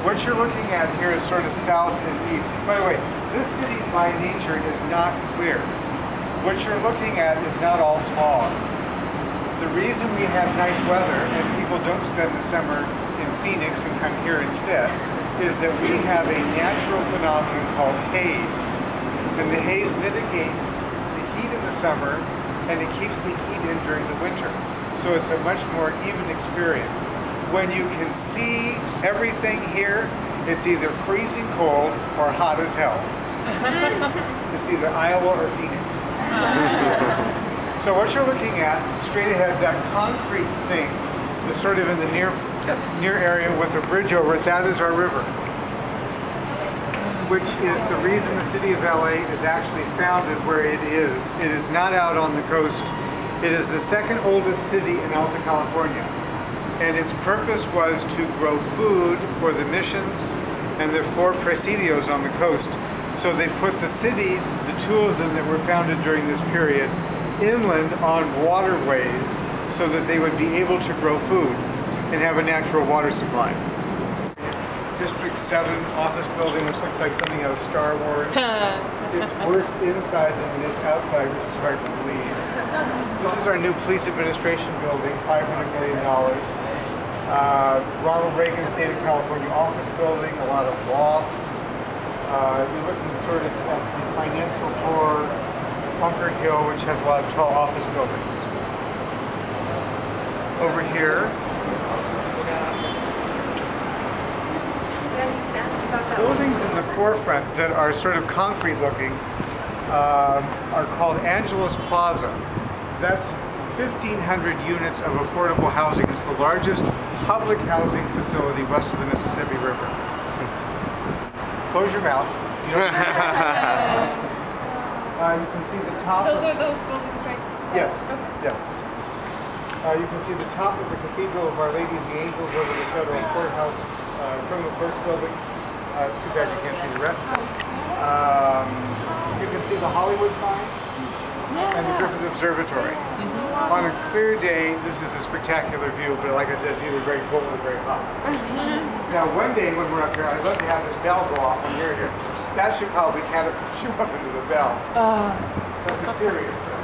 What you're looking at here is sort of south and east. By the way, this city by nature is not clear. What you're looking at is not all smog. The reason we have nice weather and people don't spend the summer in Phoenix and come here instead is that we have a natural phenomenon called haze. And the haze mitigates the heat in the summer and it keeps the heat in during the winter. So it's a much more even experience. When you can see everything here, it's either freezing cold or hot as hell. It's either Iowa or Phoenix. So what you're looking at, straight ahead, that concrete thing is sort of in the near area with a bridge over it. That is our river, which is the reason the city of LA is actually founded where it is. It is not out on the coast. It is the second oldest city in Alta California. And its purpose was to grow food for the missions and the 4 presidios on the coast. So they put the cities, the 2 of them that were founded during this period, inland on waterways so that they would be able to grow food and have a natural water supply. District 7 office building, which looks like something out of Star Wars. It's worse inside than it is outside, which is hard to believe. This is our new police administration building, $500 million. Ronald Reagan State of California office building, a lot of lofts. You're looking sort of at the financial core, Bunker Hill, which has a lot of tall office buildings. Over here, buildings in the forefront that are sort of concrete looking are called Angeles Plaza. That's 1,500 units of affordable housing. It's the largest public housing facility west of the Mississippi River. Close your mouth. You can see the top. Those are those buildings, right? Yes, yes. You can see the top of the Cathedral of Our Lady of the Angels over the federal courthouse, criminal courts building. It's too bad you can't see the rest. You can see the Hollywood sign and the Griffith Observatory. On a clear day, this is a spectacular view, but like I said, it's either very cold or very hot. Now, one day when we're up here, I'd love to have this bell go off when you're here. That should probably catapult you up into the bell. That's a serious thing.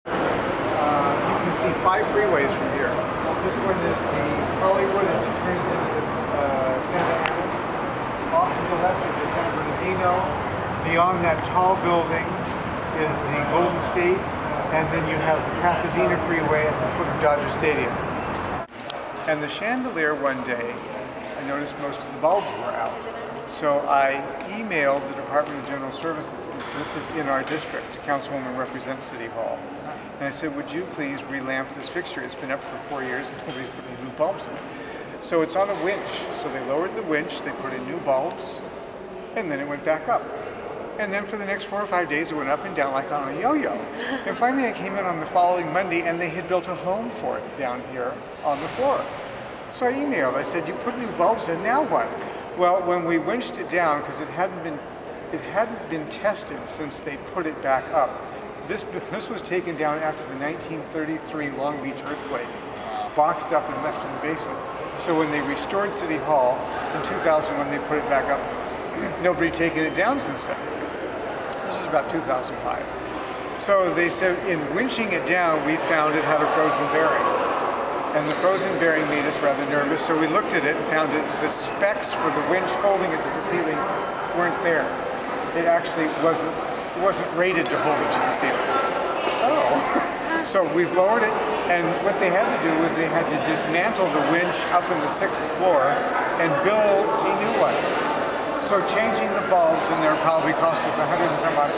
You can see 5 freeways from here. This one is the Hollywood as it turns into this Santa Ana. Off to the left is the San Bernardino. Beyond that tall building is the Golden State. And then you have the Pasadena Freeway at the foot of Dodger Stadium. And the chandelier one day, I noticed most of the bulbs were out. So I emailed the Department of General Services, since this is in our district, Councilwoman represents City Hall. And I said, would you please relamp this fixture? It's been up for 4 years and nobody's put any new bulbs in it. So it's on a winch. So they lowered the winch, they put in new bulbs, and then it went back up. And then for the next 4 or 5 days, it went up and down like on a yo-yo. And finally, I came in on the following Monday, and they had built a home for it down here on the floor. So I emailed. I said, "You put new bulbs in. Now what?" Well, when we winched it down, because it hadn't been tested since they put it back up. This was taken down after the 1933 Long Beach earthquake, boxed up and left in the basement. So when they restored City Hall in 2001, they put it back up. Nobody had taken it down since then. This was about 2005. So they said in winching it down, we found it had a frozen bearing. And the frozen bearing made us rather nervous, so we looked at it and found that the specs for the winch holding it to the ceiling weren't there. It actually wasn't rated to hold it to the ceiling. Oh. So we've lowered it, and what they had to do was they had to dismantle the winch up in the 6th floor and build a new one. So changing the bulbs in there probably cost us $100,000 and some odd.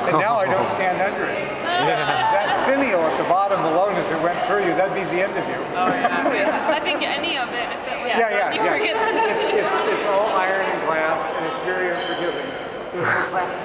And now I don't stand under it. That finial at the bottom alone, if it went through you, that'd be the end of you. Oh, yeah. I think any of it, if it was, yeah. forget It's all iron and glass, and it's very unforgiving. There's no plastic.